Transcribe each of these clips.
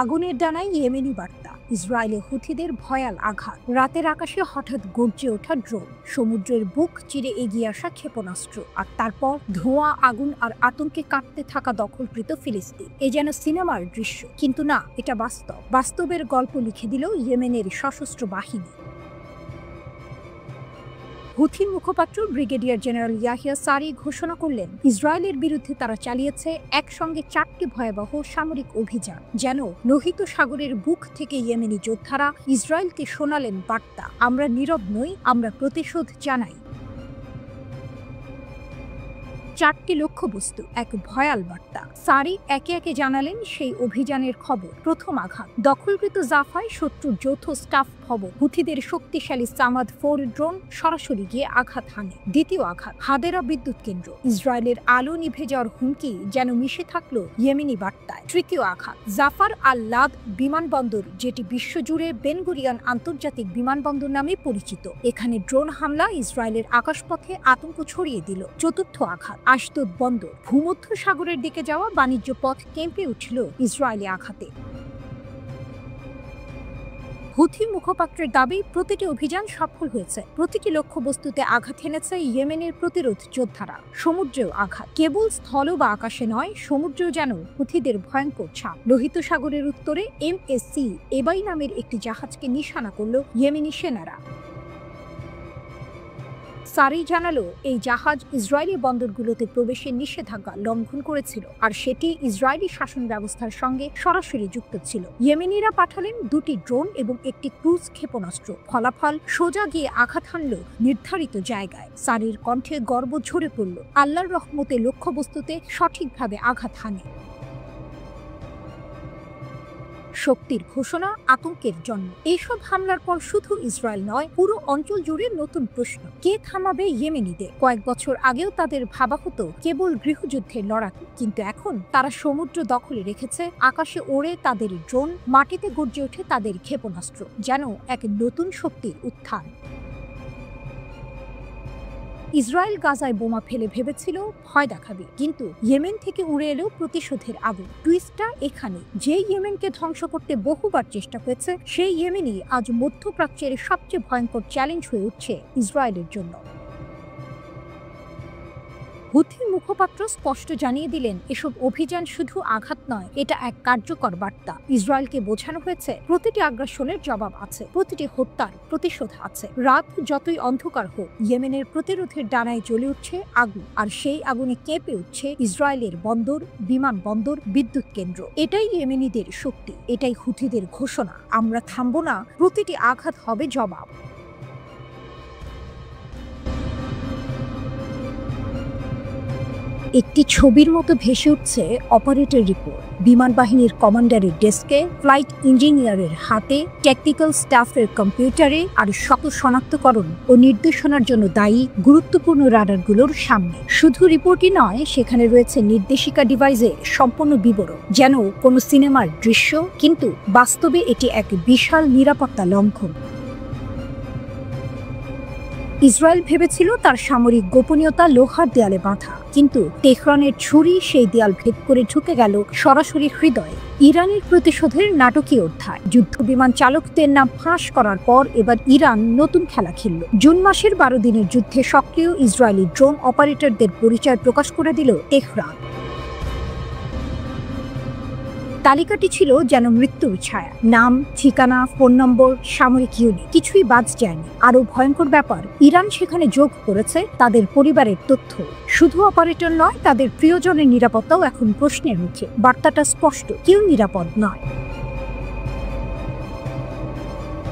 আগুনের ডানায় ইয়েমেনি বার্তা, ইসরায়েলে হুথিদের ভয়াল আঘাত, রাতের আকাশে হঠাৎ গর্জে ওঠা ড্রোন, সমুদ্রের বুক চিরে এগিয়ে আসা ক্ষেপণাস্ত্র, আর তারপর ধোঁয়া, আগুন আর আতঙ্কে কাঁপতে থাকা দখলকৃত ফিলিস্তিন। এ যেন সিনেমার দৃশ্য, কিন্তু না, এটা বাস্তবের গল্প লিখে দিল ইয়েমেনের সশস্ত্র বাহিনী। হুথি মুখপাত্র ব্রিগেডিয়ার জেনারেল ইয়াহিয়া সারি ঘোষণা করলেন, ইসরায়েলের বিরুদ্ধে তারা চালিয়েছে একসঙ্গে 4টি ভয়াবহ সামরিক অভিযান। যেন লোহিত সাগরের বুক থেকে ইয়েমেনি যোদ্ধারা ইসরায়েলকে শোনালেন বার্তা, আমরা নীরব নই, আমরা প্রতিশোধ জানাই। 4টি লক্ষ্যবস্তু, এক ভয়াল বার্তা। সারি একে একে জানালেন সেই অভিযানের খবর। প্রথম আঘাত, দখলকৃত জাফায় শত্রুর যৌথ স্টাফ ভবন। হুথিদের শক্তিশালী সামাদ 4 ড্রোন সরাসরি গিয়ে আঘাত হানে। দ্বিতীয় আঘাত, হাদেরা বিদ্যুৎ কেন্দ্র। ইসরায়েলের আলো নিভে যাওয়ার হুমকি যেন মিশে থাকলো ইয়েমেনি বার্তায়। তৃতীয় আঘাত, জাফার আল লাদ বিমানবন্দর, যেটি বিশ্বজুড়ে বেন গুরিয়ন আন্তর্জাতিক বিমানবন্দর নামে পরিচিত। এখানে ড্রোন হামলা ইসরায়েলের আকাশপথে আতঙ্ক ছড়িয়ে দিল। চতুর্থ আঘাত, আশদোদ বন্দর। ভূমধ্য সাগরের দিকে যাওয়া বাণিজ্য পথ কেঁপে উঠল ইসরায়েলি আঘাতে। হুথি মুখপাত্রের দাবি, প্রতিটি অভিযান সফল হয়েছে, প্রতিটি লক্ষ্যবস্তুতে আঘাত এনেছে ইয়েমেনের প্রতিরোধ যোদ্ধারা। সমুদ্রেও আঘাত, কেবল স্থল বা আকাশে নয়, সমুদ্রেও যেন হুথিদের ভয়ঙ্কর ছাপ। লোহিত সাগরের উত্তরে MSC এবাই নামের একটি জাহাজকে নিশানা করল ইয়েমেনি সেনারা। সারি জানালো, এই জাহাজ ইসরায়েলি বন্দরগুলোতে প্রবেশের নিষেধাজ্ঞা লঙ্ঘন করেছিল, আর সেটি ইসরায়েলি শাসন ব্যবস্থার সঙ্গে সরাসরি যুক্ত ছিল। ইয়েমেনিরা পাঠালেন 2টি ড্রোন এবং একটি ক্রুজ ক্ষেপণাস্ত্র। ফলাফল, সোজা গিয়ে আঘাত হানল নির্ধারিত জায়গায়। সারির কণ্ঠে গর্ব ঝরে পড়ল, আল্লাহর রহমতে লক্ষ্যবস্তুতে সঠিকভাবে আঘাত হানে। শক্তির ঘোষণা, আতঙ্কের জন্ম। এইসব হামলার পর শুধু ইসরায়েল নয়, পুরো অঞ্চল জুড়ে নতুন প্রশ্ন, কে থামাবে ইয়েমেনিদের? কয়েক বছর আগেও তাদের ভাবা হতো কেবল গৃহযুদ্ধের লড়াকু, কিন্তু এখন তারা সমুদ্র দখলে রেখেছে, আকাশে ওড়ে তাদের ড্রোন, মাটিতে গর্জে ওঠে তাদের ক্ষেপণাস্ত্র, যেন এক নতুন শক্তির উত্থান। ইসরায়েল গাজায় বোমা ফেলে ভেবেছিল ভয় দেখাবে, কিন্তু ইয়েমেন থেকে উড়ে এলো প্রতিশোধের আগুন। টুইস্টটা এখানে, যে ইয়েমেনকে ধ্বংস করতে বহুবার চেষ্টা হয়েছে, সেই ইয়েমেনই আজ মধ্যপ্রাচ্যের সবচেয়ে ভয়ঙ্কর চ্যালেঞ্জ হয়ে উঠছে ইসরায়েলের জন্য। হুথি মুখপাত্র স্পষ্ট জানিয়ে দিলেন, এসব অভিযান শুধু আঘাত নয়, এটা এক কার্যকর বার্তা। ইসরায়েলকে বোঝানো হয়েছে, প্রতিটি আগ্রাসনের জবাব আছে, প্রতিটি হত্যার প্রতিশোধ আছে। রাত যতই অন্ধকার হোক, ইয়েমেনের প্রতিরোধের ডানায় জ্বলে উঠছে আগুন, আর সেই আগুনে কেঁপে উঠছে ইসরায়েলের বন্দর, বিমানবন্দর, বিদ্যুৎ কেন্দ্র। এটাই ইয়েমেনিদের শক্তি, এটাই হুথিদের ঘোষণা, আমরা থামবো না, প্রতিটি আঘাত হবে জবাব। একটি ছবির মতো ভেসে উঠছে অপারেটর রিপোর্ট, বিমান বাহিনীর কমান্ডারের ডেস্কে, ফ্লাইট ইঞ্জিনিয়ারের হাতে, টেকনিক্যাল স্টাফের কম্পিউটারে, আর শত শনাক্তকরণ ও নির্দেশনার জন্য দায়ী গুরুত্বপূর্ণ রাডারগুলোর সামনে। শুধু রিপোর্টই নয়, সেখানে রয়েছে নির্দেশিকা ডিভাইসের সম্পূর্ণ বিবরণ, যেন কোনো সিনেমার দৃশ্য, কিন্তু বাস্তবে এটি এক বিশাল নিরাপত্তা লঙ্ঘন। ইসরায়েল ভেবেছিল তার সামরিক গোপনীয়তা লোহার দেয়ালে বাঁধা, কিন্তু তেহরানের ছুরি সেই দেয়াল ভেদ করে ঢুকে গেল সরাসরি হৃদয়ে। ইরানের প্রতিশোধের নাটকীয় অধ্যায়। যুদ্ধ বিমান চালকদের নাম ফাঁস করার পর এবার ইরান নতুন খেলা খেলল। জুন মাসের 12 দিনের যুদ্ধে সক্রিয় ইসরায়েলি ড্রোন অপারেটরদের পরিচয় প্রকাশ করে দিল তেহরান। তালিকাটি ছিল যেন মৃত্যুর ছায়া, নাম, ঠিকানা, ফোন নম্বর, সামরিক ইউনিট, কিছুই বাদ যায়নি। আরো ভয়ঙ্কর ব্যাপার, ইরান সেখানে যোগ করেছে তাদের পরিবারের তথ্য। শুধু অপারেটর নয়, তাদের প্রিয়জনের নিরাপত্তাও এখন প্রশ্নের মুখে। বার্তাটা স্পষ্ট, কেউ নিরাপদ নয়।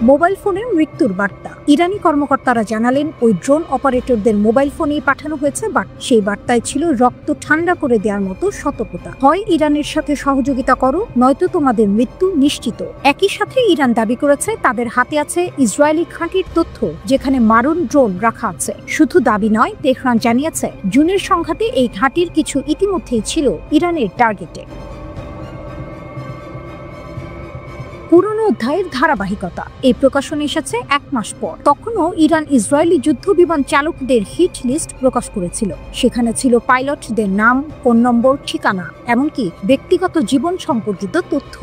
মোবাইল ফোনের মৃত্যুর বার্তা। ইরানি কর্মকর্তারা জানালেন, ওই ড্রোন অপারেটরদের মোবাইল ফোনেই পাঠানো হয়েছে বার্তা। সেই বার্তায় ছিল রক্ত ঠান্ডা করে দেওয়ার মতো সতর্কতা, হয় ইরানের সাথে সহযোগিতা করো, নয়তো তোমাদের মৃত্যু নিশ্চিত। একই সাথে ইরান দাবি করেছে তাদের হাতে আছে ইসরায়েলি ঘাঁটির তথ্য, যেখানে মারণ ড্রোন রাখা আছে। শুধু দাবি নয়, তেহরান জানিয়েছে জুনের সংঘাতে এই ঘাঁটির কিছু ইতিমধ্যেই ছিল ইরানের টার্গেটে। পুরনো অধ্যায়ের ধারাবাহিকতা। এই প্রকাশন এসেছে 1 মাস পর। তখনও ইরান ইসরায়েলি যুদ্ধ বিমান চালকদের হিট লিস্ট প্রকাশ করেছিল। সেখানে ছিল পাইলটদের নাম, ফোন নম্বর, ঠিকানা, এমনকি ব্যক্তিগত জীবন সম্পর্কিত তথ্য।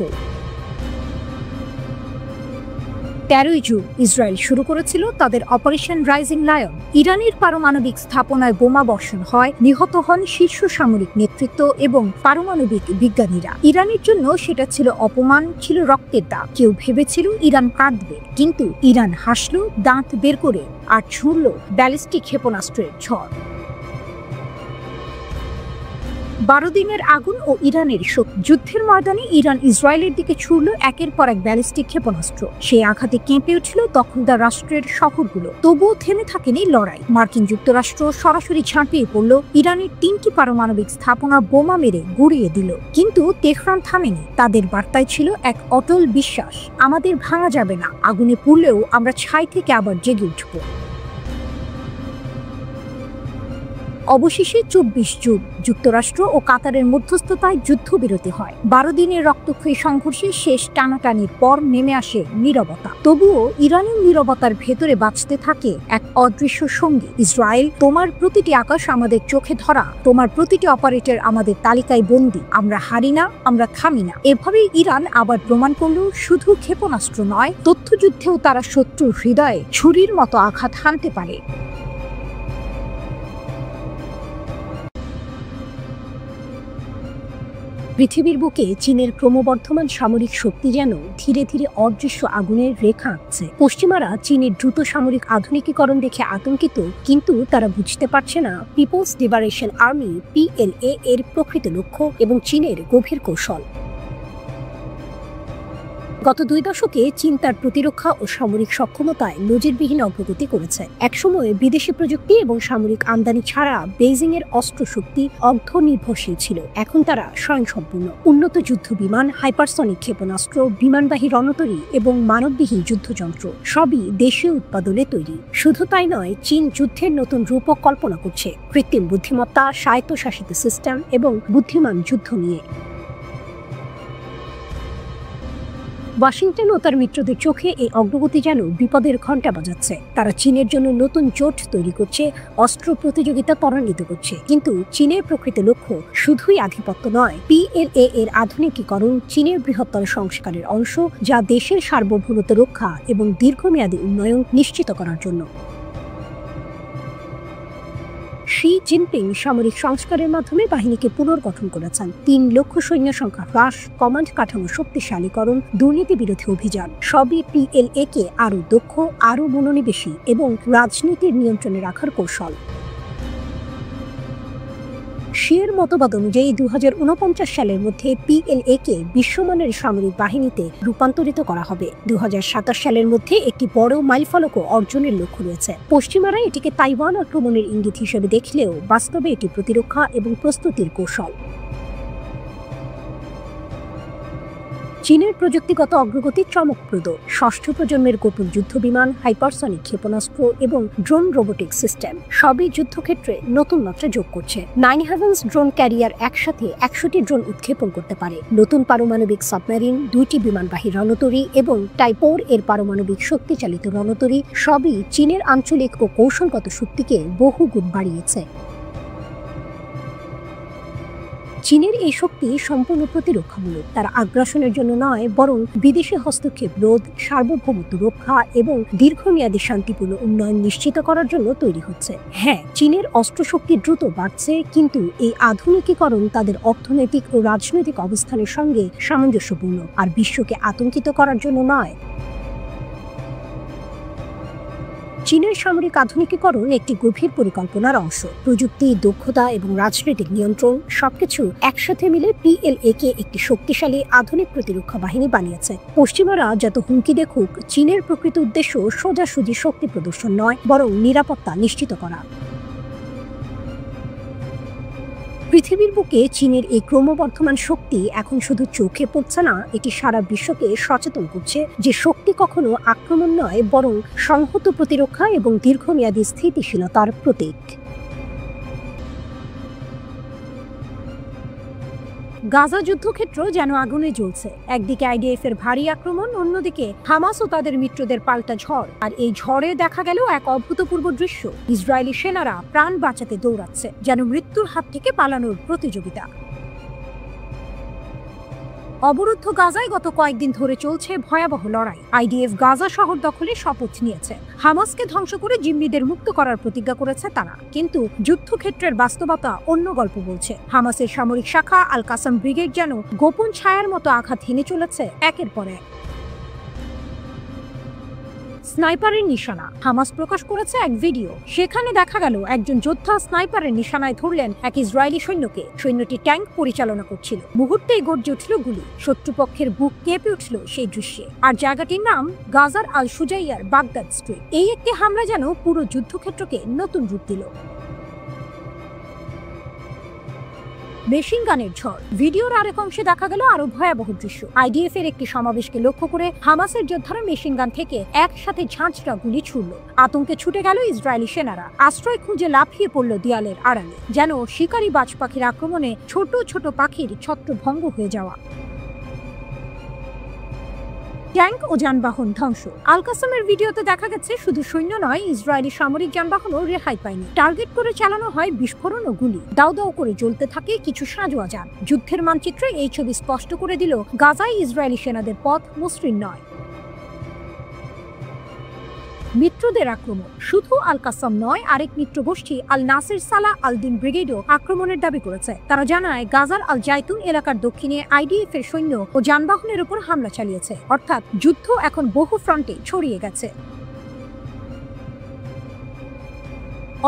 13 জুন ইসরায়েল শুরু করেছিল তাদের অপারেশন রাইজিং লায়ন। ইরানের পারমাণবিক স্থাপনায় বোমা বর্ষণ হয়, নিহত হন শীর্ষ সামরিক নেতৃত্ব এবং পারমাণবিক বিজ্ঞানীরা। ইরানের জন্য সেটা ছিল অপমান, ছিল রক্তের দাগ। কেউ ভেবেছিল ইরান কাঁদবে, কিন্তু ইরান হাসলো, দাঁত বের করে, আর ছুড়ল ব্যালিস্টিক ক্ষেপণাস্ত্রের ঝড়। 12 দিনের আগুন ও ইরানের শোক। যুদ্ধের ময়দানে ইরান ইসরায়েলের দিকে ছুড়ল একের পর এক ব্যালিস্টিক ক্ষেপণাস্ত্র। সেই আঘাতে কেঁপে উঠল দখলদার রাষ্ট্রের শহরগুলো। তবুও থেমে থাকেনি লড়াই। মার্কিন যুক্তরাষ্ট্র সরাসরি ঝাঁপিয়ে পড়ল, ইরানের 3টি পারমাণবিক স্থাপনা বোমা মেরে গুঁড়িয়ে দিল। কিন্তু তেহরান থামেনি। তাদের বার্তায় ছিল এক অটল বিশ্বাস, আমাদের ভাঙা যাবে না। আগুনে পুড়লেও আমরা ছাই থেকে আবার জেগে উঠব। অবশেষে 24 জুন যুক্তরাষ্ট্র ও কাতারের মধ্যস্থতায় যুদ্ধবিরতি হয়। 12 দিনের রক্তক্ষয়ী সংঘর্ষে শেষ টানাটানির পর নেমে আসে নীরবতা। তবুও ইরানের নীরবতার ভেতরে বাঁচতে থাকে এক অদৃশ্য সঙ্গী। ইসরায়েল, তোমার প্রতিটি আকাশ আমাদের চোখে ধরা, তোমার প্রতিটি অপারেটর আমাদের তালিকায় বন্দী। আমরা হারি না, আমরা থামি না। এভাবেই ইরান আবার প্রমাণ করল, শুধু ক্ষেপণাস্ত্র নয়, তথ্যযুদ্ধেও তারা শত্রুর হৃদয়ে ছুরির মতো আঘাত হানতে পারে। পৃথিবীর বুকে চীনের ক্রমবর্ধমান সামরিক শক্তি যেন ধীরে ধীরে অদৃশ্য আগুনের রেখা আঁকছে। পশ্চিমারা চীনের দ্রুত সামরিক আধুনিকীকরণ দেখে আতঙ্কিত, কিন্তু তারা বুঝতে পারছে না পিপলস লিবারেশন আর্মি PLA এর প্রকৃত লক্ষ্য এবং চীনের গভীর কৌশল। গত 2 দশকে চীন তার প্রতিরক্ষা ও সামরিক সক্ষমতায় নজিরবিহীন অগ্রগতি করেছে। একসময় বিদেশি প্রযুক্তি এবং সামরিক আমদানি ছাড়া বেইজিং এর অস্ত্র শক্তি অর্ধ নির্ভরশীল ছিল। এখন তারা স্বয়ংসম্পূর্ণ। উন্নত যুদ্ধ বিমান, হাইপারসনিক ক্ষেপণাস্ত্র, বিমানবাহী রণতরী এবং মানববিহীন যুদ্ধযন্ত্র সবই দেশীয় উৎপাদনে তৈরি। শুধু তাই নয়, চীন যুদ্ধের নতুন রূপক কল্পনা করছে, কৃত্রিম বুদ্ধিমত্তা, স্বায়ত্তশাসিত সিস্টেম এবং বুদ্ধিমান যুদ্ধ নিয়ে। ওয়াশিংটন ও তার মিত্রদের চোখে এই অগ্রগতি যেন বিপদের ঘণ্টা বাজাচ্ছে। তারা চীনের জন্য নতুন জোট তৈরি করছে, অস্ত্র প্রতিযোগিতা ত্বরান্বিত করছে। কিন্তু চীনের প্রকৃত লক্ষ্য শুধুই আধিপত্য নয়, PLA এর আধুনিকীকরণ চীনের বৃহত্তর সংস্কারের অংশ, যা দেশের সার্বভৌমত্ব রক্ষা এবং দীর্ঘমেয়াদী উন্নয়ন নিশ্চিত করার জন্য। শি জিনপিং সামরিক সংস্কারের মাধ্যমে বাহিনীকে পুনর্গঠন করেছেন। 3 লক্ষ সৈন্য সংখ্যা হ্রাস, কমান্ড কাঠামো শক্তিশালীকরণ, দুর্নীতি বিরোধী অভিযান সবই PLA কে আরও দক্ষ, আরও মনোনিবেশী এবং রাজনীতির নিয়ন্ত্রণে রাখার কৌশল। শিয়ের মতবাদ অনুযায়ী 2049 সালের মধ্যে PLA কে বিশ্বমানের সামরিক বাহিনীতে রূপান্তরিত করা হবে। 2027 সালের মধ্যে একটি বড় মাইলফলকও অর্জনের লক্ষ্য রয়েছে। পশ্চিমারা এটিকে তাইওয়ান আক্রমণের ইঙ্গিত হিসেবে দেখলেও বাস্তবে এটি প্রতিরক্ষা এবং প্রস্তুতির কৌশল। চীনের প্রযুক্তিগত অগ্রগতি চমকপ্রদ। 6ষ্ঠ প্রজন্মের গোপন যুদ্ধবিমান, হাইপারসনিক ক্ষেপণাস্ত্র এবং ড্রোন রোবোটিক সিস্টেম সবই যুদ্ধক্ষেত্রে নতুন মাত্রা যোগ করছে। 9 হেভেন্স ড্রোন ক্যারিয়ার একসাথে 100টি ড্রোন উৎক্ষেপণ করতে পারে। নতুন পারমাণবিক সাবমেরিন, 2টি বিমানবাহী রণতরী এবং টাইপ 4 এর পারমাণবিক শক্তিচালিত রণতরী সবই চীনের আঞ্চলিক ও কৌশলগত শক্তিকে বহুগুণ বাড়িয়েছে। চীনের এই শক্তি সম্পূর্ণ প্রতিরক্ষামূলক। তারা আগ্রাসনের জন্য নয়, বরং বিদেশি হস্তক্ষেপ রোধ, সার্বভৌমত্ব রক্ষা এবং দীর্ঘমেয়াদী শান্তিপূর্ণ উন্নয়ন নিশ্চিত করার জন্য তৈরি হচ্ছে। হ্যাঁ, চীনের অস্ত্রশক্তি দ্রুত বাড়ছে, কিন্তু এই আধুনিকীকরণ তাদের অর্থনৈতিক ও রাজনৈতিক অবস্থানের সঙ্গে সামঞ্জস্যপূর্ণ, আর বিশ্বকে আতঙ্কিত করার জন্য নয়। চীনের সামরিক আধুনিকীকরণ একটি গভীর পরিকল্পনার অংশ। প্রযুক্তি, দক্ষতা এবং রাজনৈতিক নিয়ন্ত্রণ সবকিছু একসাথে মিলে PLA কে একটি শক্তিশালী আধুনিক প্রতিরক্ষা বাহিনী বানিয়েছে। পশ্চিমারা যত হুমকি দেখুক, চীনের প্রকৃত উদ্দেশ্য সোজাসুজি শক্তি প্রদর্শন নয়, বরং নিরাপত্তা নিশ্চিত করা। পৃথিবীর বুকে চীনের এই ক্রমবর্ধমান শক্তি এখন শুধু চোখে পড়ছে না, এটি সারা বিশ্বকে সচেতন করছে যে শক্তি কখনো আক্রমণ নয়, বরং সংহত প্রতিরক্ষা এবং দীর্ঘমেয়াদী স্থিতিশীলতার প্রতীক। গাজা যুদ্ধক্ষেত্র যেন আগুনে জ্বলছে। একদিকে IDF এর ভারী আক্রমণ, অন্যদিকে হামাস ও তাদের মিত্রদের পাল্টা ঝড়। আর এই ঝড়ে দেখা গেল এক অভূতপূর্ব দৃশ্য। ইসরায়েলি সেনারা প্রাণ বাঁচাতে দৌড়াচ্ছে, যেন মৃত্যুর হাত থেকে পালানোর প্রতিযোগিতা। অবরুদ্ধ গাজায় গত কয়েকদিন ধরে চলছে ভয়াবহ লড়াই। আইডিএফ গাজা শহর দখলে শপথ নিয়েছে, হামাসকে ধ্বংস করে জিম্মিদের মুক্ত করার প্রতিজ্ঞা করেছে তারা। কিন্তু যুদ্ধক্ষেত্রের বাস্তবতা অন্য গল্প বলছে। হামাসের সামরিক শাখা আল কাসাম ব্রিগেড যেন গোপন ছায়ার মতো আঘাত হেনে চলেছে একের পর এক। স্নাইপারের নিশানা। হামাস প্রকাশ করেছে এক ভিডিও, সেখানে দেখা গেল একজন যোদ্ধা স্নাইপারের নিশানায় ধরলেন এক ইসরায়েলি সৈন্যকে। সৈন্যটি ট্যাঙ্ক পরিচালনা করছিল, মুহূর্তেই গর্জে উঠল গুলি। শত্রুপক্ষের বুক কেঁপে উঠল সেই দৃশ্যে। আর জায়গাটির নাম গাজার আল সুজাইয়ার বাগদাদ স্ট্রিট। এই একটি হামলা যেন পুরো যুদ্ধক্ষেত্রকে নতুন রূপ দিল। মেশিন গানের ঝড়। ভিডিওর আরেক অংশে দেখা গেল আরো ভয়াবহ দৃশ্য। আইডিএফ এর একটি সমাবেশকে লক্ষ্য করে হামাসের যোদ্ধারা মেশিন গান থেকে একসাথে ঝাঁঝরা গুলি ছুড়ল। আতঙ্কে ছুটে গেল ইসরায়েলি সেনারা, আশ্রয় খুঁজে লাফিয়ে পড়ল দেয়ালের আড়ালে, যেন শিকারী বাজ পাখির আক্রমণে ছোট ছোট পাখির ছত্রভঙ্গ হয়ে যাওয়া। ট্যাঙ্ক ও যানবাহন ধ্বংস। আল কাসামের ভিডিওতে দেখা গেছে শুধু সৈন্য নয়, ইসরায়েলি সামরিক যানবাহনও রেহাই পায়নি। টার্গেট করে চালানো হয় বিস্ফোরণ ও গুলি। দাউ দাউ করে জ্বলতে থাকে কিছু সাঁজোয়া যান। যুদ্ধের মানচিত্রে এই ছবি স্পষ্ট করে দিল গাজায় ইসরায়েলি সেনাদের পথ মসৃণ নয়। মিত্রদের আক্রমণ। শুধু আল কাসাম নয়, আরেক মিত্র গোষ্ঠী আল নাসির সালাহ আল দিন ব্রিগেডও আক্রমণের দাবি করেছে। তারা জানায় গাজার আল জাইতুন এলাকার দক্ষিণে আইডিএফ এর সৈন্য ও যানবাহনের উপর হামলা চালিয়েছে। অর্থাৎ যুদ্ধ এখন বহু ফ্রন্টে ছড়িয়ে গেছে।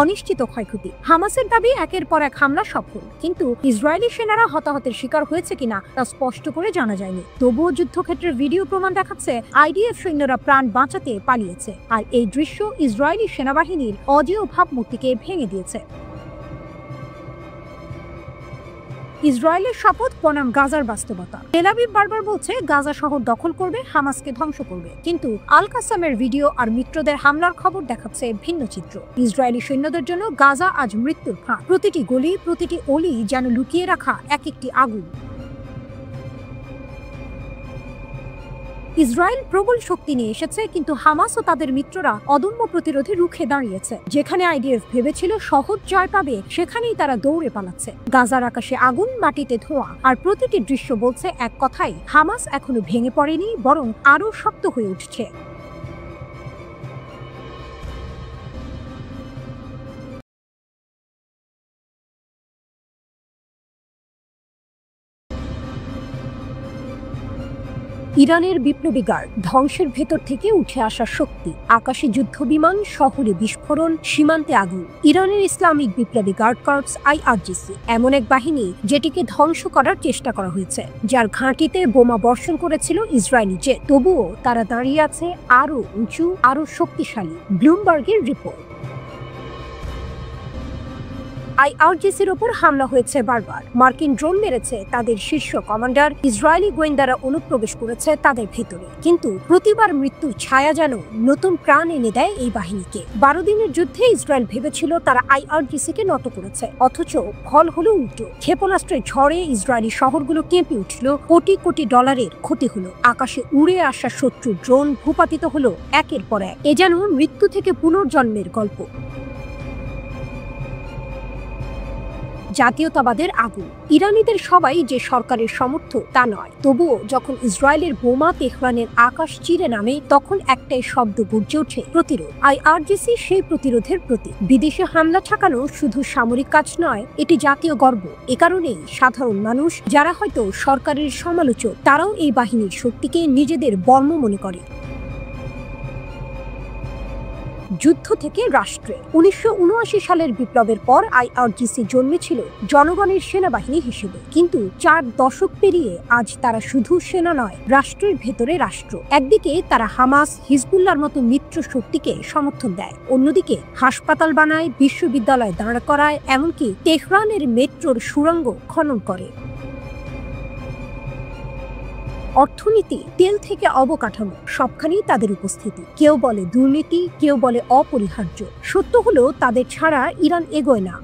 অনিশ্চিত ক্ষয়ক্ষতি। হামাসের দাবি একের পর এক হামলা সফল, কিন্তু ইসরায়েলি সেনারা হতাহতের শিকার হয়েছে কিনা তা স্পষ্ট করে জানা যায়নি। তবুও যুদ্ধক্ষেত্রের ভিডিও প্রমাণ দেখাচ্ছে আইডিএফ সৈন্যরা প্রাণ বাঁচাতে পালিয়েছে, আর এই দৃশ্য ইসরায়েলি সেনাবাহিনীর অজেয় ভাবমূর্তিকে ভেঙে দিয়েছে। ইসরায়েলের শপথ বনাম গাজার বাস্তবতা। তেল আবিব বারবার বলছে গাজা শহর দখল করবে, হামাসকে ধ্বংস করবে, কিন্তু আল কাসামের ভিডিও আর মিত্রদের হামলার খবর দেখাচ্ছে ভিন্ন চিত্র। ইসরায়েলি সৈন্যদের জন্য গাজা আজ মৃত্যুর ফাঁদ। প্রতিটি গলি, প্রতিটি অলি যেন লুকিয়ে রাখা এক একটি আগুন। ইসরায়েল প্রবল শক্তি নিয়ে এসেছে, কিন্তু হামাস ও তাদের মিত্ররা অদম্য প্রতিরোধে রুখে দাঁড়িয়েছে। যেখানে আইডিএফ ভেবেছিল সহজ জয় পাবে, সেখানেই তারা দৌড়ে পালাচ্ছে। গাজার আকাশে আগুন, মাটিতে ধোঁয়া, আর প্রতিটি দৃশ্য বলছে এক কথাই, হামাস এখনো ভেঙে পড়েনি, বরং আরো শক্ত হয়ে উঠছে। ইরানের বিপ্লবী গার্ড। ধ্বংসের ভেতর থেকে উঠে আসা শক্তি। আকাশে যুদ্ধ বিমান, শহরে বিস্ফোরণ, সীমান্তে আগুন। ইরানের ইসলামিক বিপ্লবী গার্ড কর্পস আইআরজিসি এমন এক বাহিনী যেটিকে ধ্বংস করার চেষ্টা করা হয়েছে, যার ঘাঁটিতে বোমা বর্ষণ করেছিল ইসরায়েলি জেট। তবুও তারা দাঁড়িয়ে আছে আরো উঁচু, আরো শক্তিশালী। ব্লুমবার্গের রিপোর্ট। আইআরজিসির ওপর হামলা হয়েছে বারবার। মার্কিন ড্রোন মেরেছে তাদের শীর্ষ কমান্ডার, ইসরায়েলি গোয়েন্দারা অনুপ্রবেশ করেছে তাদের ভেতরে। কিন্তু প্রতিবার মৃত্যুর ছায়া যেন নতুন প্রাণ এনে দেয় এই বাহিনীকে। 12 দিনের যুদ্ধে ইসরায়েল ভেবেছিল তারা আইআরজিসিকে নত করেছে, অথচ ফল হলো উল্টো। ক্ষেপণাস্ত্রের ঝড়ে ইসরায়েলি শহরগুলো কেঁপে উঠল, কোটি কোটি ডলারের ক্ষতি হলো। আকাশে উড়ে আসা শত্রু ড্রোন ভূপাতিত হলো একের পর এক। এ যেন মৃত্যু থেকে পুনর্জন্মের গল্প। জাতীয়তাবাদের আগুন। ইরানিদের সবাই যে সরকারের সমর্থক তা নয়, তবুও যখন ইসরায়েলের বোমা তেহরানের আকাশ চিরে নামে, তখন একটাই শব্দ গর্জে ওঠে, প্রতিরোধ। আইআরজিসি সেই প্রতিরোধের প্রতীক। বিদেশে হামলা ঠেকানো শুধু সামরিক কাজ নয়, এটি জাতীয় গর্ব। এ কারণেই সাধারণ মানুষ, যারা হয়তো সরকারের সমালোচক, তারাও এই বাহিনীর শক্তিকে নিজেদের বর্ম মনে করে। যুদ্ধ থেকে রাষ্ট্রে। 1979 সালের বিপ্লবের পর আইআরজিসি জন্মেছিল জনগণের সেনাবাহিনী হিসেবে, কিন্তু 4 দশক পেরিয়ে আজ তারা শুধু সেনা নয়, রাষ্ট্রের ভেতরে রাষ্ট্র। একদিকে তারা হামাস, হিজবুল্লাহর মতো মিত্র শক্তিকে সমর্থন দেয়, অন্যদিকে হাসপাতাল বানায়, বিশ্ববিদ্যালয় দাঁড় করায়, এমনকি তেহরানের মেট্রোর সুড়ঙ্গ খনন করে। অর্থনীতি, তেল থেকে অবকাঠামো, সবখানেই তাদের উপস্থিতি। কেউ বলে দুর্নীতি, কেউ বলে অপরিহার্য। সত্য হলো তাদের ছাড়া ইরান এগোয় না।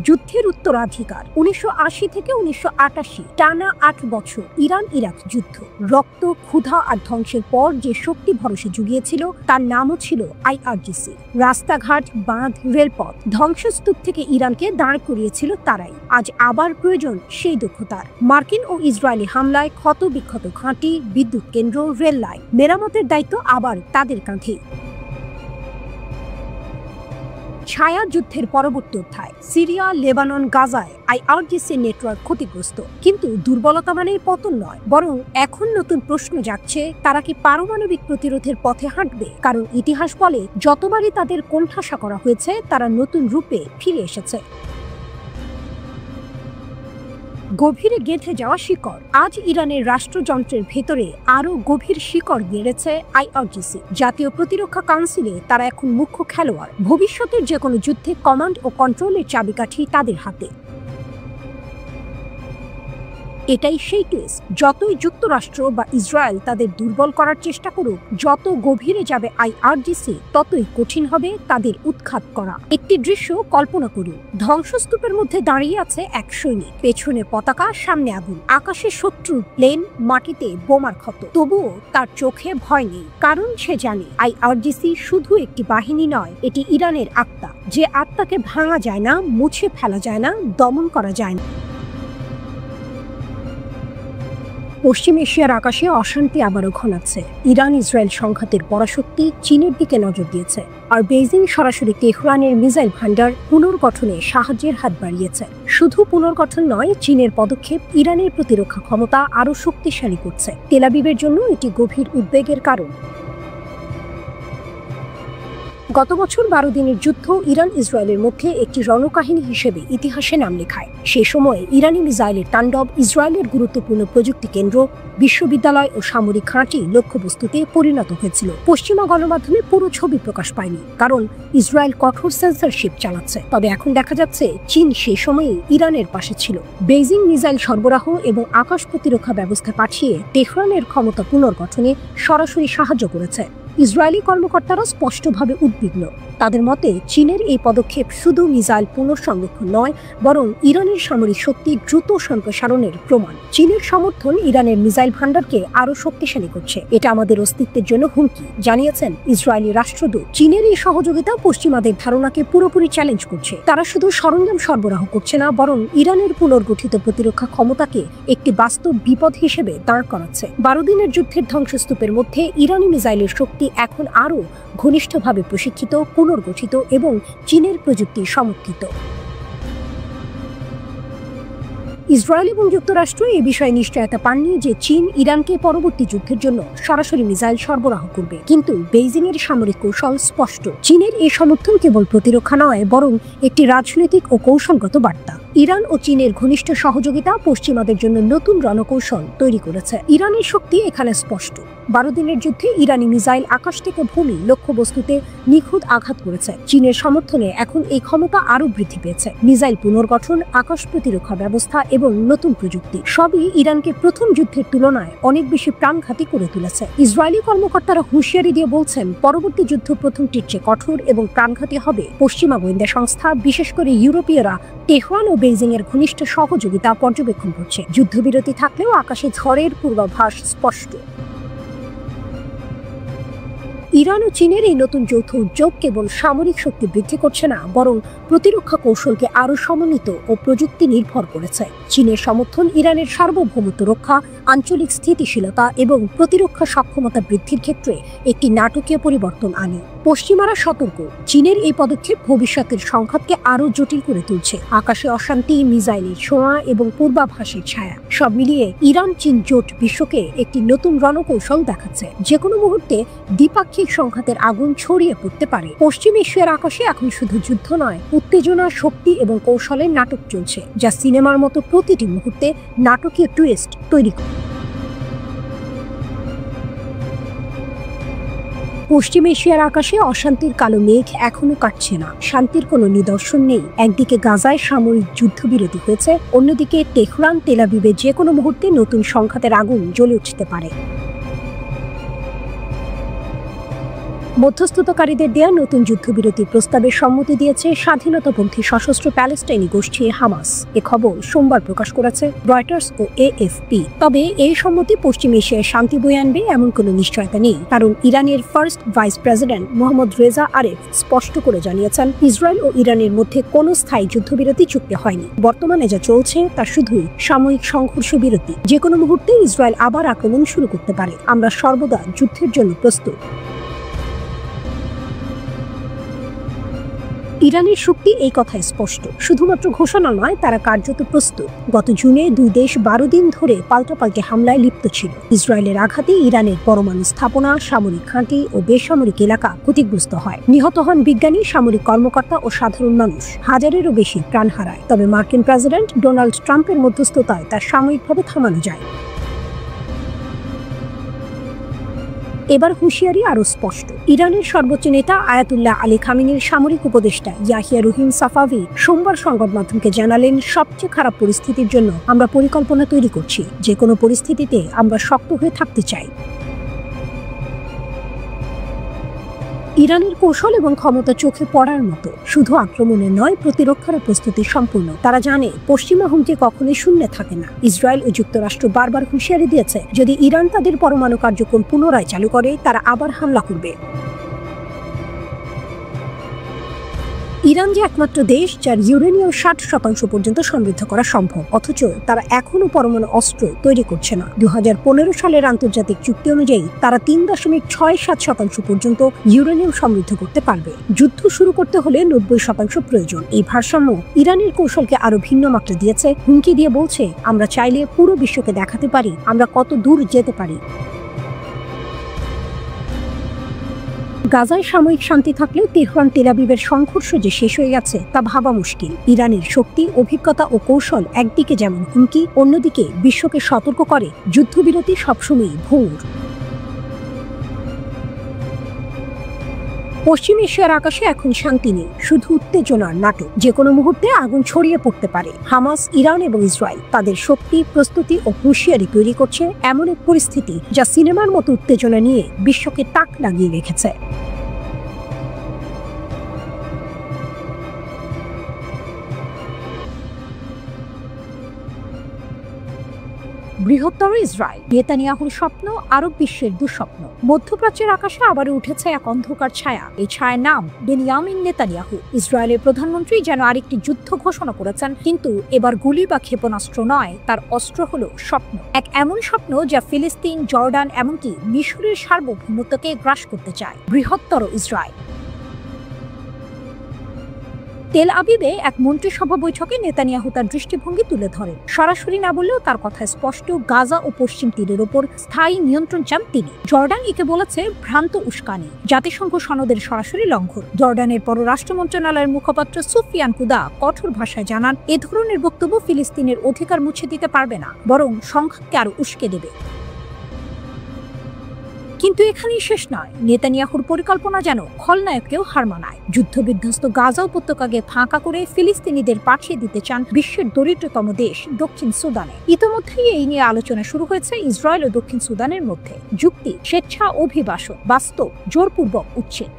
যুদ্ধের উত্তরাধিকার 1980 থেকে 1988 টানা 8 বছর ইরান ইরাক যুদ্ধ। রক্ত, ক্ষুধা আর ধ্বংসের পর যে শক্তি ভরসা জুগিয়েছিল তার নামও ছিল আইআরজিসি। রাস্তাঘাট, বাঁধ, রেলপথ, ধ্বংসস্তূপ থেকে ইরানকে দাঁড় করিয়েছিল তারাই। আজ আবার প্রয়োজন সেই দক্ষতার। মার্কিন ও ইসরায়েলি হামলায় ক্ষত বিক্ষত ঘাঁটি, বিদ্যুৎ কেন্দ্র, রেল লাইন মেরামতের দায়িত্ব আবার তাদের কাঁধে। ছায়া যুদ্ধের পরবর্তী অধ্যায়। সিরিয়া, লেবানন, গাজায় আইআরজিসি নেটওয়ার্ক ক্ষতিগ্রস্ত, কিন্তু দুর্বলতা মানেই পতন নয়, বরং এখন নতুন প্রশ্ন জাগছে, তারা কি পারমাণবিক প্রতিরোধের পথে হাঁটবে? কারণ ইতিহাস বলে যতবারই তাদের কোণঠাসা করা হয়েছে তারা নতুন রূপে ফিরে এসেছে। গভীরে গেঁথে যাওয়া শিকড়। আজ ইরানের রাষ্ট্রযন্ত্রের ভেতরে আরো গভীর শিকড় গেড়েছে আইআরজিসি। জাতীয় প্রতিরক্ষা কাউন্সিলে তারা এখন মুখ্য খেলোয়াড়। ভবিষ্যতের যে কোনো যুদ্ধে কমান্ড ও কন্ট্রোলের চাবিকাঠি তাদের হাতে। এটাই সেই কেস, যতই যুক্তরাষ্ট্র বা ইসরায়েল তাদের দুর্বল করার চেষ্টা করুক, যত গভীরে যাবে আইআরজিসি ততই কঠিন হবে তাদের উৎখাত করা। একটি দৃশ্য কল্পনা করুন। ধ্বংসস্তূপের মধ্যে দাঁড়িয়ে আছে এক সৈনিক, পেছনে পতাকা, সামনে আগুন, আকাশে শত্রুর প্লেন, মাটিতে বোমার ক্ষত। তবুও তার চোখে ভয় নেই, কারণ সে জানে আইআরজিসি শুধু একটি বাহিনী নয়, এটি ইরানের আত্মা, যে আত্মাকে ভাঙা যায় না, মুছে ফেলা যায় না, দমন করা যায় না। পশ্চিম এশিয়ার আকাশে অশান্তি আবারও ঘনাচ্ছে। ইরান ইসরায়েল সংঘাতের পরাশক্তি চীনের দিকে নজর দিয়েছে, আর বেইজিং সরাসরি তেহরানের মিসাইল ভান্ডার পুনর্গঠনে সাহায্যের হাত বাড়িয়েছে। শুধু পুনর্গঠন নয়, চীনের পদক্ষেপ ইরানের প্রতিরক্ষা ক্ষমতা আরও শক্তিশালী করছে। তেল আবিবের জন্য এটি গভীর উদ্বেগের কারণ। গত বছর 12 দিনের যুদ্ধ ইরান ইসরায়েলের মধ্যে একটি রণকাহিনী হিসেবে ইতিহাসে নাম লেখায়। সে সময়ে ইরানি মিসাইলের তাণ্ডব ইসরায়েলের গুরুত্বপূর্ণ প্রযুক্তি কেন্দ্র, বিশ্ববিদ্যালয় ও সামরিক ঘাঁটি লক্ষ্যবস্তুতে পরিণত হয়েছিল। পশ্চিমা গণমাধ্যমে পুরো ছবি প্রকাশ পায়নি, কারণ ইসরায়েল কঠোর সেন্সরশিপ চালাচ্ছে। তবে এখন দেখা যাচ্ছে চীন সেই সময়ে ইরানের পাশে ছিল। বেইজিং মিসাইল সরবরাহ এবং আকাশ প্রতিরক্ষা ব্যবস্থা পাঠিয়ে তেহরানের ক্ষমতা পুনর্গঠনে সরাসরি সাহায্য করেছে। ইসরায়েলি কর্মকর্তারা স্পষ্টভাবে উদ্বিগ্ন। তাদের মতে চীনের এই পদক্ষেপ শুধু মিসাইল পুনঃসংরক্ষণ নয়, বরং ইরানের সামরিক শক্তি দ্রুত সম্প্রসারণের প্রমাণ। চীনের সমর্থন ইরানের মিসাইল ভান্ডারকে আরও শক্তিশালী করছে। এটা আমাদের অস্তিত্বের জন্য হুমকি, জানিয়েছেন ইসরায়েলি রাষ্ট্রদূত। চীনের এই সহযোগিতা পশ্চিমাদের ধারণাকে পুরোপুরি চ্যালেঞ্জ করছে। তারা শুধু সরঞ্জাম সরবরাহ করছে না, বরং ইরানের পুনর্গঠিত প্রতিরক্ষা ক্ষমতাকে একটি বাস্তব বিপদ হিসেবে দাঁড় করাচ্ছে। 12 দিনের যুদ্ধের ধ্বংসস্তূপের মধ্যে ইরানি মিসাইলের শক্তি এখন আরও ঘনিষ্ঠভাবে প্রশিক্ষিত, পুনর্গঠিত এবং চীনের প্রযুক্তি সমর্থিত। ইসরায়েল এবং যুক্তরাষ্ট্র এ বিষয়ে নিশ্চয়তা পাননি যে চীন ইরানকে পরবর্তী যুদ্ধের জন্য সরাসরি মিসাইল সরবরাহ করবে, কিন্তু বেইজিং এর সামরিক কৌশল স্পষ্ট। চীনের এই সমর্থন কেবল প্রতিরক্ষা নয়, বরং একটি রাজনৈতিক ও কৌশলগত বার্তা। ইরান ও চীনের ঘনিষ্ঠ সহযোগিতা পশ্চিমাদের জন্য নতুন রণকৌশল তৈরি করেছে। ইরানের শক্তি এখানে স্পষ্ট। 12 দিনের যুদ্ধে ইরানি মিসাইল আকাশ থেকে ভূমি লক্ষ্যবস্তুতে নিখুঁত আঘাত করেছে। চীনের সমর্থনে এখন এই ক্ষমতা আরও বৃদ্ধি পেয়েছে। মিসাইল পুনর্গঠন, আকাশ প্রতিরক্ষা ব্যবস্থা এবং নতুন প্রযুক্তি সবই ইরানকে প্রথম যুদ্ধের তুলনায় অনেক বেশি প্রাণঘাতী করে তুলেছে। ইসরায়েলি কর্মকর্তারা হুঁশিয়ারি দিয়ে বলছেন, পরবর্তী যুদ্ধ প্রথমটির চেয়ে কঠোর এবং প্রাণঘাতী হবে। পশ্চিমা গোয়েন্দা সংস্থা, বিশেষ করে ইউরোপীয়রা তেহরান ও বেইজিং এর ঘনিষ্ঠ সহযোগিতা পর্যবেক্ষণ করছে। যুদ্ধবিরতি থাকলেও আকাশে ঝড়ের পূর্বাভাস স্পষ্ট। ইরান ও চীনের এই নতুন যৌথ উদ্যোগ কেবল সামরিক শক্তি বৃদ্ধি করছে না, বরং প্রতিরক্ষা কৌশলকে আরও সমন্বিত ও প্রযুক্তি নির্ভর করেছে। চীনের সমর্থন ইরানের সার্বভৌমত্ব রক্ষা, আঞ্চলিক স্থিতিশীলতা এবং প্রতিরক্ষা সক্ষমতা বৃদ্ধির ক্ষেত্রে একটি নাটকীয় পরিবর্তন আনে। পশ্চিমারা সতর্ক, চীনের এই পদক্ষেপ ভবিষ্যতের সংঘাতকে আরও জটিল করে তুলছে। আকাশে অশান্তি, মিসাইলের ছোঁয়া এবং পূর্বাভাসের ছায়া সব মিলিয়ে ইরান চীন জোট বিশ্বকে একটি নতুন রণকৌশল দেখাচ্ছে। যে কোনো মুহূর্তে দ্বিপাক্ষিক সংঘাতের আগুন ছড়িয়ে পড়তে পারে। পশ্চিম এশিয়ার আকাশে এখন শুধু যুদ্ধ নয়, উত্তেজনা, শক্তি এবং কৌশলের নাটক চলছে, যা সিনেমার মতো প্রতিটি মুহূর্তে নাটকীয় টুইস্ট তৈরি করে। পশ্চিম এশিয়ার আকাশে অশান্তির কালো মেঘ এখনো কাটছে না, শান্তির কোনো নিদর্শন নেই। একদিকে গাজায় সামরিক যুদ্ধবিরতি হয়েছে, অন্যদিকে তেহরান, তেল আবিবে যে কোনো মুহূর্তে নতুন সংঘাতের আগুন জ্বলে উঠতে পারে। মধ্যস্থতাকারীদের দেয়া নতুন যুদ্ধবিরতির প্রস্তাবে সম্মতি দিয়েছে স্বাধীনতাপন্থী সশস্ত্র প্যালেস্টাইনি গোষ্ঠী হামাস। এ খবর সোমবার প্রকাশ করেছে রয়টার্স ও এএফপি। তবে এই সম্মতি পশ্চিম এশিয়ায় শান্তি বয়ে আনবে এমন কোনো নিশ্চয়তা নেই, কারণ ইরানের first vice president Mohammad Reza Aref স্পষ্ট করে জানিয়েছেন ইসরায়েল ও ইরানের মধ্যে কোনো স্থায়ী যুদ্ধবিরতি চুক্তি হয়নি। বর্তমানে যা চলছে তা শুধুই সাময়িক সংঘর্ষ বিরতি। যে কোনো মুহূর্তে ইসরায়েল আবার আক্রমণ শুরু করতে পারে। আমরা সর্বদা যুদ্ধের জন্য প্রস্তুত। ইরানের শক্তি এই কথায় স্পষ্ট। শুধুমাত্র ঘোষণা নয়, তারা কার্যত প্রস্তুত। গত জুনে দুই দেশ 12 দিন ধরে পাল্টাপাল্টি হামলায় লিপ্ত ছিল। ইসরায়েলের আঘাতে ইরানের পরমাণু স্থাপনা, সামরিক ঘাঁটি ও বেসামরিক এলাকা ক্ষতিগ্রস্ত হয়। নিহত হন বিজ্ঞানী, সামরিক কর্মকর্তা ও সাধারণ মানুষ। হাজারেরও বেশি প্রাণ হারায়। তবে মার্কিন প্রেসিডেন্ট ডোনাল্ড ট্রাম্পের মধ্যস্থতায় তা সাময়িকভাবে থামানো যায়। এবার হুঁশিয়ারি আরো স্পষ্ট। ইরানের সর্বোচ্চ নেতা আয়াতুল্লাহ আলী খামেনির সামরিক উপদেষ্টা ইয়াহিয়া রুহিম সাফাভি সোমবার সংবাদ মাধ্যমকে জানালেন, সবচেয়ে খারাপ পরিস্থিতির জন্য আমরা পরিকল্পনা তৈরি করছি। যে কোনো পরিস্থিতিতে আমরা শক্ত হয়ে থাকতে চাই। ইরানের কৌশল এবং ক্ষমতা চোখে পড়ার মতো। শুধু আক্রমণে নয়, প্রতিরক্ষার প্রস্তুতি সম্পূর্ণ। তারা জানে পশ্চিমা হুমকি কখনোই শূন্যে থাকে না। ইসরায়েল ও যুক্তরাষ্ট্র বারবার হুঁশিয়ারি দিয়েছে, যদি ইরান তাদের পরমাণু কার্যক্রম পুনরায় চালু করে, তারা আবার হামলা করবে। ইরান যে একমাত্র দেশ যার ইউরেনিয়াম 60% পর্যন্ত সমৃদ্ধ করা সম্ভব, অথচ তারা এখনো পরমাণু অস্ত্র তৈরি করছে না। 2015 সালের আন্তর্জাতিক চুক্তি অনুযায়ী তারা 3.67% পর্যন্ত ইউরেনিয়াম সমৃদ্ধ করতে পারবে। যুদ্ধ শুরু করতে হলে 90% প্রয়োজন। এই ভারসাম্য ইরানের কৌশলকে আরো ভিন্ন মাত্রা দিয়েছে। হুমকি দিয়ে বলছে, আমরা চাইলে পুরো বিশ্বকে দেখাতে পারি আমরা কত দূর যেতে পারি। গাজায় সাময়িক শান্তি থাকলেও তেহরান তেল আবিবের সংঘর্ষ যে শেষ হয়ে গেছে তা ভাবা মুশকিল। ইরানের শক্তি, অভিজ্ঞতা ও কৌশল একদিকে যেমন হুমকি, অন্যদিকে বিশ্বকে সতর্ক করে যুদ্ধবিরতি সবসময়ই ভুল। পশ্চিম এশিয়ার আকাশে এখন শান্তি নেই, শুধু উত্তেজনার নাটক। যে কোনো মুহূর্তে আগুন ছড়িয়ে পড়তে পারে। হামাস, ইরান এবং ইসরায়েল তাদের শক্তি, প্রস্তুতি ও হুঁশিয়ারি তৈরি করছে এমন এক পরিস্থিতি যা সিনেমার মতো উত্তেজনা নিয়ে বিশ্বকে তাক লাগিয়ে রেখেছে। বৃহত্তর ইসরায়েল, নেতানিয়াহুর স্বপ্ন আরব বিশ্বের দুঃস্বপ্ন। মধ্যপ্রাচ্যের আকাশে আবারও উঠেছে এক অন্ধকার ছায়া। এই ছায়ার নাম বেনিয়ামিন নেতানিয়াহু। ইসরায়েলের প্রধানমন্ত্রী যেন আরেকটি যুদ্ধ ঘোষণা করেছেন, কিন্তু এবার গুলি বা ক্ষেপণাস্ত্র নয়, তার অস্ত্র হলো স্বপ্ন। এক এমন স্বপ্ন যা ফিলিস্তিন, জর্ডান এমনকি মিশরের সার্বভৌমত্বকে গ্রাস করতে চায়। বৃহত্তর ইসরায়েল। তেল আবিবে এক মন্ত্রিসভা বৈঠকে নেতানিয়াহু তার দৃষ্টিভঙ্গি তুলে ধরেন। সরাসরি না বললেও তার কথায় স্পষ্ট, গাজা ও পশ্চিম তীরের ওপর স্থায়ী নিয়ন্ত্রণ চান তিনি। জর্ডান একে বলেছে ভ্রান্ত উস্কানি, জাতিসংঘ সনদের সরাসরি লঙ্ঘন। জর্ডানের পররাষ্ট্র মন্ত্রণালয়ের মুখপাত্র সুফিয়ান কুদা কঠোর ভাষায় জানান, এ ধরনের বক্তব্য ফিলিস্তিনের অধিকার মুছে দিতে পারবে না, বরং সংঘাতকে আরো উস্কে দেবে। কিন্তু এখানেই শেষ নয়। নেতানিয়াহুর পরিকল্পনা যেন খলনায়ককেও হার মানায়। যুদ্ধবিধ্বস্ত গাজা উপত্যকাকে ফাঁকা করে ফিলিস্তিনিদের পাঠিয়ে দিতে চান বিশ্বের দরিদ্রতম দেশ দক্ষিণ সুদানে। ইতোমধ্যেই এই নিয়ে আলোচনা শুরু হয়েছে ইসরায়েল ও দক্ষিণ সুদানের মধ্যে। যুক্তি, স্বেচ্ছা অভিবাসন, বাস্তব জোরপূর্বক উচ্ছেদ।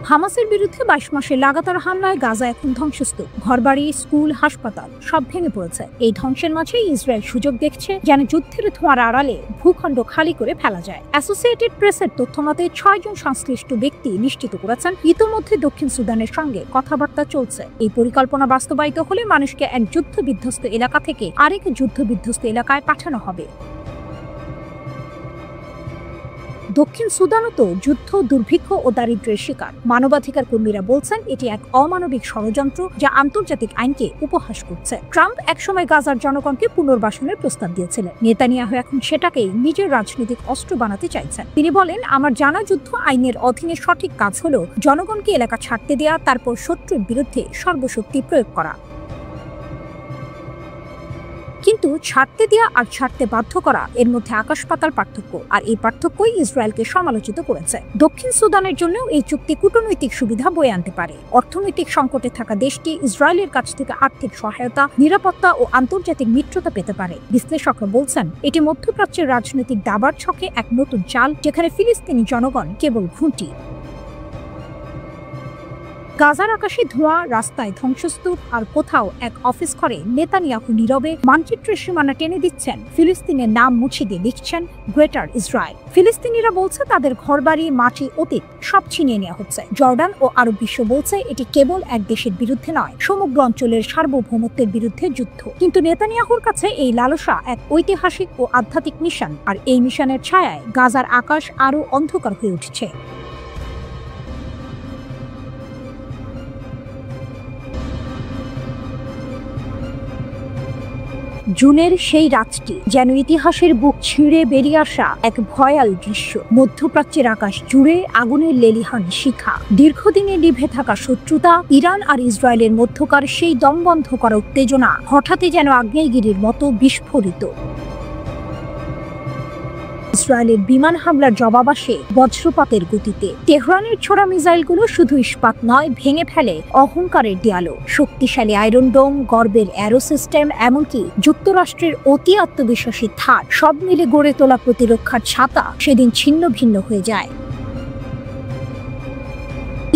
হামাসের বিরুদ্ধে 22 মাসের লাগাতার হামলায় গাজা এখন ধ্বংসস্তূপ। ঘরবাড়ি, স্কুল, হাসপাতাল সব ভেঙে পড়েছে। এই ধ্বংসের মাঝে ইসরায়েল সুযোগ দেখছে যেন যুদ্ধের ধোঁয়ার আড়ালে ভূখণ্ড খালি করে ফেলা যায়। অ্যাসোসিয়েটেড প্রেসের তথ্যমতে 6 জন সংশ্লিষ্ট ব্যক্তি নিশ্চিত করেছেন ইতোমধ্যে দক্ষিণ সুদানের সঙ্গে কথাবার্তা চলছে। এই পরিকল্পনা বাস্তবায়িত হলে মানুষকে এক যুদ্ধবিধ্বস্ত এলাকা থেকে আরেক যুদ্ধবিধ্বস্ত এলাকায় পাঠানো হবে। দক্ষিণ সুদানও তো যুদ্ধ, দুর্ভিক্ষ ও দারিদ্র্যের শিকার। মানবাধিকার কর্মীরা বলছেন এটি এক অমানবিক ষড়যন্ত্র যা আন্তর্জাতিক আইনকে উপহাস করছে। ট্রাম্প একসময় গাজার জনগণকে পুনর্বাসনের প্রস্তাব দিয়েছিলেন। নেতানিয়াহু এখন সেটাকেই নিজের রাজনৈতিক অস্ত্র বানাতে চাইছেন। তিনি বলেন, আমার জানা যুদ্ধ আইনের অধীনে সঠিক কাজ হলো জনগণকে এলাকা ছাড়তে দেয়া, তারপর শত্রুর বিরুদ্ধে সর্বশক্তি প্রয়োগ করা। কিন্তু ছাড়তে দেওয়া আর ছাড়তে বাধ্য করা এর মধ্যে আকাশ পাতাল পার্থক্য, আর এই পার্থক্যই ইসরায়েলকে সমালোচিত করেছে। দক্ষিণ সুদানের জন্যও এই চুক্তি কূটনৈতিক সুবিধা বয়ে আনতে পারে। অর্থনৈতিক সংকটে থাকা দেশটি ইসরায়েলের কাছ থেকে আর্থিক সহায়তা, নিরাপত্তা ও আন্তর্জাতিক মিত্রতা পেতে পারে। বিশ্লেষকরা বলছেন এটি মধ্যপ্রাচ্যের রাজনৈতিক দাবার ছকে এক নতুন চাল, যেখানে ফিলিস্তিনি জনগণ কেবল ঘুঁটি। গাজার আকাশে ধোঁয়া, রাস্তায় ধ্বংসস্তূপ, আর কোথাও এক অফিস ঘরে নেতানিয়াহু নীরবে মানচিত্রের সীমানা টেনে দিচ্ছেন। ফিলিস্তিনের নাম মুছে দিয়ে লিখছেন গ্রেটার ইসরায়েল। ফিলিস্তিনিরা বলছে তাদের ঘরবাড়ি, মাটি, অতীত সব ছিনিয়ে নেওয়া হচ্ছে। জর্ডান ও আরব বিশ্ব বলছে এটি কেবল এক দেশের বিরুদ্ধে নয়, সমগ্র অঞ্চলের সার্বভৌমত্বের বিরুদ্ধে যুদ্ধ। কিন্তু নেতানিয়াহুর কাছে এই লালসা এক ঐতিহাসিক ও আধ্যাত্মিক মিশন, আর এই মিশনের ছায়ায় গাজার আকাশ আরও অন্ধকার হয়ে উঠছে। জুনের সেই রাতটি যেন ইতিহাসের বুক ছিঁড়ে বেরিয়ে আসা এক ভয়াল দৃশ্য। মধ্যপ্রাচ্যের আকাশ জুড়ে আগুনের লেলিহান শিখা, দীর্ঘদিনে নিভে থাকা শত্রুতা, ইরান আর ইসরায়েলের মধ্যকার সেই দমবন্ধ করা উত্তেজনা হঠাৎই যেন আগ্নেয়গিরির মতো বিস্ফোরিত। ইসরায়েলের বিমান হামলার জবাব আসে বজ্রপাতের গতিতে। তেহরানের ছোড়া মিসাইলগুলো শুধু ইস্পাত নয়, ভেঙে ফেলে অহংকারের দেয়ালও। শক্তিশালী আয়রন ডোম, গর্বের অ্যারো সিস্টেম, এমনকি যুক্তরাষ্ট্রের অতি আত্মবিশ্বাসী থার, সব মিলে গড়ে তোলা প্রতিরক্ষার ছাতা সেদিন ছিন্ন ভিন্ন হয়ে যায়।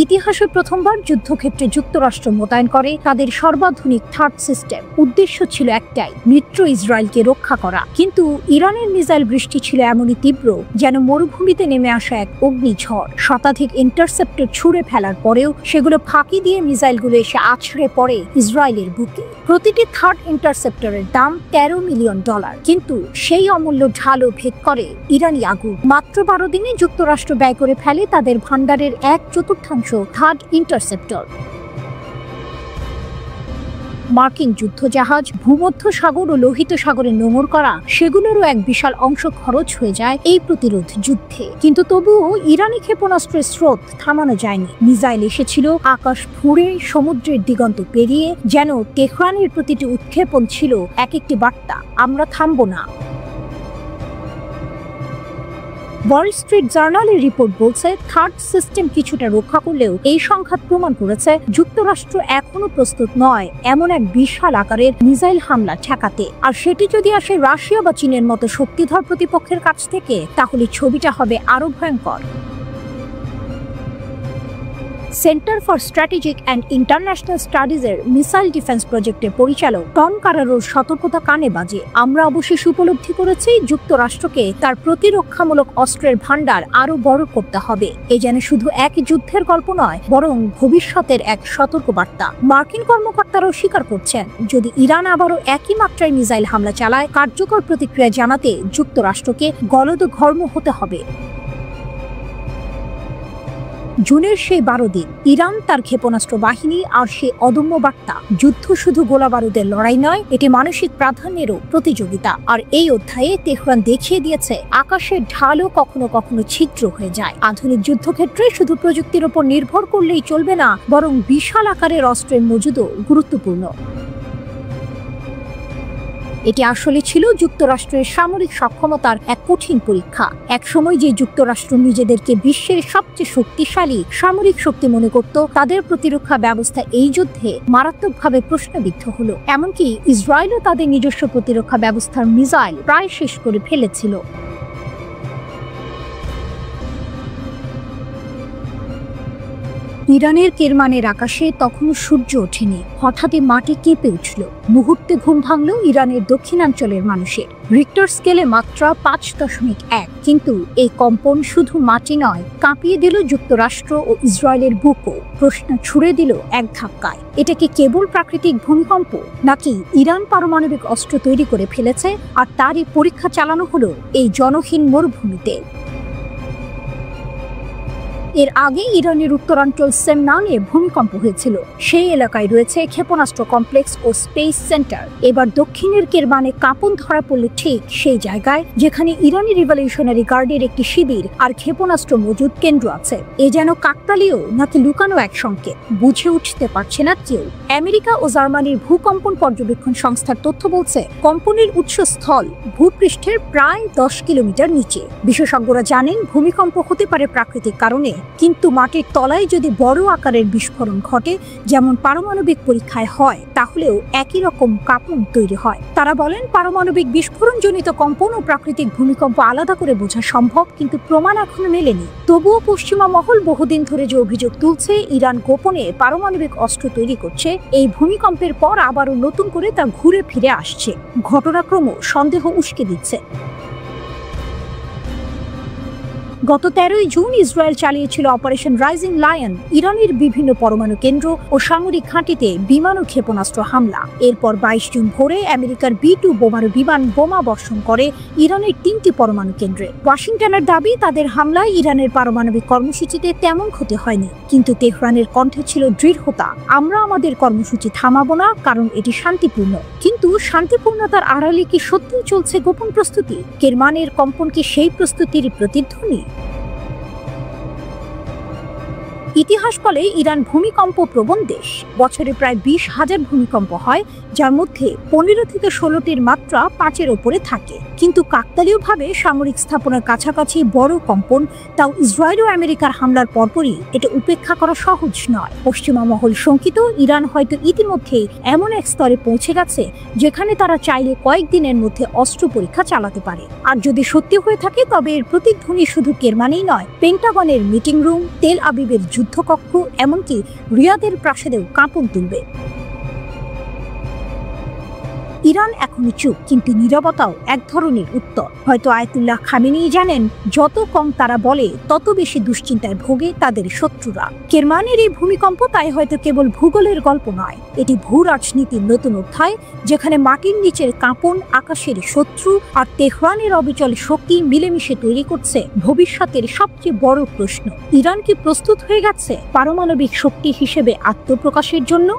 ইতিহাসে প্রথমবার যুদ্ধক্ষেত্রে যুক্তরাষ্ট্র মোতায়েন করে তাদের সর্বাধুনিক থার্ড সিস্টেম। উদ্দেশ্য ছিল একটাই, মিত্র ইসরায়েলকে রক্ষা করা। কিন্তু ইরানের মিসাইল বৃষ্টি ছিল এমনই তীব্র যেন মরুভূমিতে নেমে আসা এক অগ্নিঝড়। শতাধিক ইন্টারসেপ্টর ছুঁড়ে ফেলার পরেও সেগুলো ফাঁকি দিয়ে মিসাইলগুলো এসে আছড়ে পড়ে ইসরায়েলের বুকে। প্রতিটি থার্ড ইন্টারসেপ্টরের দাম $13 মিলিয়ন, কিন্তু সেই অমূল্য ঢালও ভেদ করে ইরানি আগুন। মাত্র 12 দিনে যুক্তরাষ্ট্র ব্যয় করে ফেলে তাদের ভান্ডারের 1/4 থার্ড ইন্টারসেপ্টর। মার্কিন যুদ্ধজাহাজ, ভূমধ্য সাগর ও লোহিত সাগরে নোঙর করা, সেগুলোরও এক বিশাল অংশ খরচ হয়ে যায় এই প্রতিরোধ যুদ্ধে। কিন্তু তবুও ইরানি ক্ষেপণাস্ত্রের স্রোত থামানো যায়নি। মিসাইল এসেছিল আকাশ ফুঁড়ে, সমুদ্রের দিগন্ত পেরিয়ে, যেন তেহরানের প্রতিটি উৎক্ষেপণ ছিল এক একটি বার্তা, আমরা থামব না। ওয়াল স্ট্রিট জার্নালের রিপোর্ট বলছে থার্ড সিস্টেম কিছুটা রক্ষা করলেও এই সংঘাত প্রমাণ করেছে যুক্তরাষ্ট্র এখনো প্রস্তুত নয় এমন এক বিশাল আকারের মিসাইল হামলা ঠেকাতে। আর সেটি যদি আসে রাশিয়া বা চীনের মতো শক্তিধর প্রতিপক্ষের কাছ থেকে, তাহলে ছবিটা হবে আরো ভয়ঙ্কর। Centre for strategic and international স্টাডিজের মিসাইল ডিফেন্স প্রজেক্টের পরিচালক টম কারারোর সতর্কতা কানে বাজে। আমরা অবশেষ উপলব্ধি করেছি যুক্তরাষ্ট্রকে তার প্রতিরক্ষামূলক অস্ত্রের ভান্ডার আরো বড় করতে হবে। এ যেন শুধু এক যুদ্ধের গল্প নয়, বরং ভবিষ্যতের এক সতর্কবার্তা। মার্কিন কর্মকর্তারাও স্বীকার করছেন, যদি ইরান আবারও একই মাত্রায় মিসাইল হামলা চালায়, কার্যকর প্রতিক্রিয়া জানাতে যুক্তরাষ্ট্রকে গলদঘর্ম হতে হবে। জুনের সেই 12 দিন, ইরান, তার ক্ষেপণাস্ত্র বাহিনী আর সে অদম্য বার্তা। যুদ্ধ শুধু গোলাবারুদের লড়াই নয়, এটি মানসিক প্রাধান্যেরও প্রতিযোগিতা। আর এই অধ্যায়ে তেহরান দেখিয়ে দিয়েছে আকাশের ঢালও কখনো কখনো ছিদ্র হয়ে যায়। আধুনিক যুদ্ধক্ষেত্রে শুধু প্রযুক্তির উপর নির্ভর করলেই চলবে না, বরং বিশাল আকারের অস্ত্রের মজুদও গুরুত্বপূর্ণ। এটি আসলে ছিল যুক্তরাষ্ট্রের সামরিক সক্ষমতার এক কঠিন পরীক্ষা। একসময় যে যুক্তরাষ্ট্র নিজেদেরকে বিশ্বের সবচেয়ে শক্তিশালী সামরিক শক্তি মনে করত, তাদের প্রতিরক্ষা ব্যবস্থা এই যুদ্ধে মারাত্মকভাবে প্রশ্নবিদ্ধ হলো। এমনকি ইসরায়েলও তাদের নিজস্ব প্রতিরক্ষা ব্যবস্থার মিসাইল প্রায় শেষ করে ফেলেছিল। ইরানের কেরমানের আকাশে তখনও সূর্য ওঠেনি। হঠাৎই মাটি কেঁপে উঠল। মুহূর্তে ঘুম ভাঙল ইরানের দক্ষিণাঞ্চলের মানুষের। রিক্টার স্কেলে মাত্রা 5.1, কিন্তু এই কম্পন শুধু মাটি নয়, কাঁপিয়ে দিল যুক্তরাষ্ট্র ও ইসরায়েলের বুকও। প্রশ্ন ছুড়ে দিল এক ধাক্কায়, এটা কি কেবল প্রাকৃতিক ভূমিকম্প, নাকি ইরান পারমাণবিক অস্ত্র তৈরি করে ফেলেছে আর তারই পরীক্ষা চালানো হলো এই জনহীন মরুভূমিতে? এর আগে ইরানের উত্তরাঞ্চল সেমনানে ভূমিকম্প হয়েছিল। সেই এলাকায় রয়েছে ক্ষেপণাস্ত্র কমপ্লেক্স ও স্পেস সেন্টার। এবার দক্ষিণের কেরমানে কাঁপন ধরা পড়ল ঠিক সেই জায়গায় যেখানে ইরানি রিভলিউশনারি গার্ডের একটি শিবির আর ক্ষেপণাস্ত্র মজুদ কেন্দ্র আছে। এ যেন কাকতালীয় নাকি লুকানো এক সংকেত, বুঝে উঠতে পারছে না কেউ। আমেরিকা ও জার্মানির ভূকম্পন পর্যবেক্ষণ সংস্থার তথ্য বলছে কম্পনের উৎসস্থল ভূপৃষ্ঠের প্রায় 10 কিলোমিটার নিচে। বিশেষজ্ঞরা জানেন ভূমিকম্প হতে পারে প্রাকৃতিক কারণে, কিন্তু মাটির তলায় যদি বড় আকারের বিস্ফোরণ ঘটে, যেমন পারমাণবিক পরীক্ষায় হয়, তাহলেও একই রকম কাঁপন তৈরি হয়। তারা বলেন পারমাণবিক বিস্ফোরণজনিত কম্পন ও প্রাকৃতিক ভূমিকম্প আলাদা করে বোঝা সম্ভব, কিন্তু প্রমাণ এখনো মেলেনি। তবুও পশ্চিমা মহল বহুদিন ধরে যে অভিযোগ তুলছে ইরান গোপনে পারমাণবিক অস্ত্র তৈরি করছে, এই ভূমিকম্পের পর আবারও নতুন করে তা ঘুরে ফিরে আসছে। ঘটনাক্রম সন্দেহ উস্কে দিচ্ছে। গত 13 জুন ইসরায়েল চালিয়েছিল অপারেশন রাইজিং লায়ন, ইরানের বিভিন্ন পরমাণু কেন্দ্র ও সামরিক ঘাঁটিতে বিমান ও ক্ষেপণাস্ত্র হামলা। এরপর 22 জুন ভোরে আমেরিকার B-2 বোমারু বিমান বোমা বর্ষণ করে ইরানের 3টি পরমাণু কেন্দ্রে। ওয়াশিংটনের দাবি তাদের হামলায় ইরানের পারমাণবিক কর্মসূচিতে তেমন ক্ষতি হয়নি, কিন্তু তেহরানের কণ্ঠে ছিল দৃঢ়তা, আমরা আমাদের কর্মসূচি থামাবো না, কারণ এটি শান্তিপূর্ণ। কিন্তু শান্তিপূর্ণতার আড়ালে কি সত্যিই চলছে গোপন প্রস্তুতি? কেরমানের কম্পন কি সেই প্রস্তুতির প্রতিধ্বনি? ইতিহাস বলে ইরান ভূমিকম্প প্রবণ দেশ। বছরে প্রায় 20,000 ভূমিকম্প হয়, যার মধ্যে 15 থেকে 16টির মাত্রা 5-এর ওপরে থাকে। কিন্তু কাকতালীয়ভাবে সামরিক স্থাপনার কাছাকাছি বড় কম্পন, তাও ইসরায়েল ও আমেরিকার হামলার পরপরই, এটা উপেক্ষা করা সহজ নয়। পশ্চিমা মহল শঙ্কিত ইরান হয়তো ইতিমধ্যেই এমন এক স্তরে পৌঁছে গেছে যেখানে তারা চাইলে কয়েকদিনের মধ্যে অস্ত্র পরীক্ষা চালাতে পারে। আর যদি সত্যি হয়ে থাকে, তবে এর প্রতিধ্বনি শুধু কেরমানেই নয়, পেন্টাগনের মিটিং রুম, তেল আবিবের যুদ্ধকক্ষ, এমনকি রিয়াদের প্রাসাদেও কাঁপন তুলবে। ইরান এখনো চুপ, কিন্তু নীরবতাও এক ধরনের উত্তর। হয়তো আয়াতুল্লাহ খামেনি জানেন যত কম তারা বলে, তত বেশি দুশ্চিন্তায় ভোগে তাদের শত্রুরা। কেরমানের এই ভূমিকম্প তাই হয়তো কেবল ভূগোলের গল্প নয়, এটি ভূ রাজনীতির নতুন অধ্যায়, যেখানে মাটির নিচের কাঁপন, আকাশের শত্রু আর তেহরানের অবিচল শক্তি মিলেমিশে তৈরি করছে ভবিষ্যতের সবচেয়ে বড় প্রশ্ন। ইরান কি প্রস্তুত হয়ে গেছে পারমাণবিক শক্তি হিসেবে আত্মপ্রকাশের জন্য?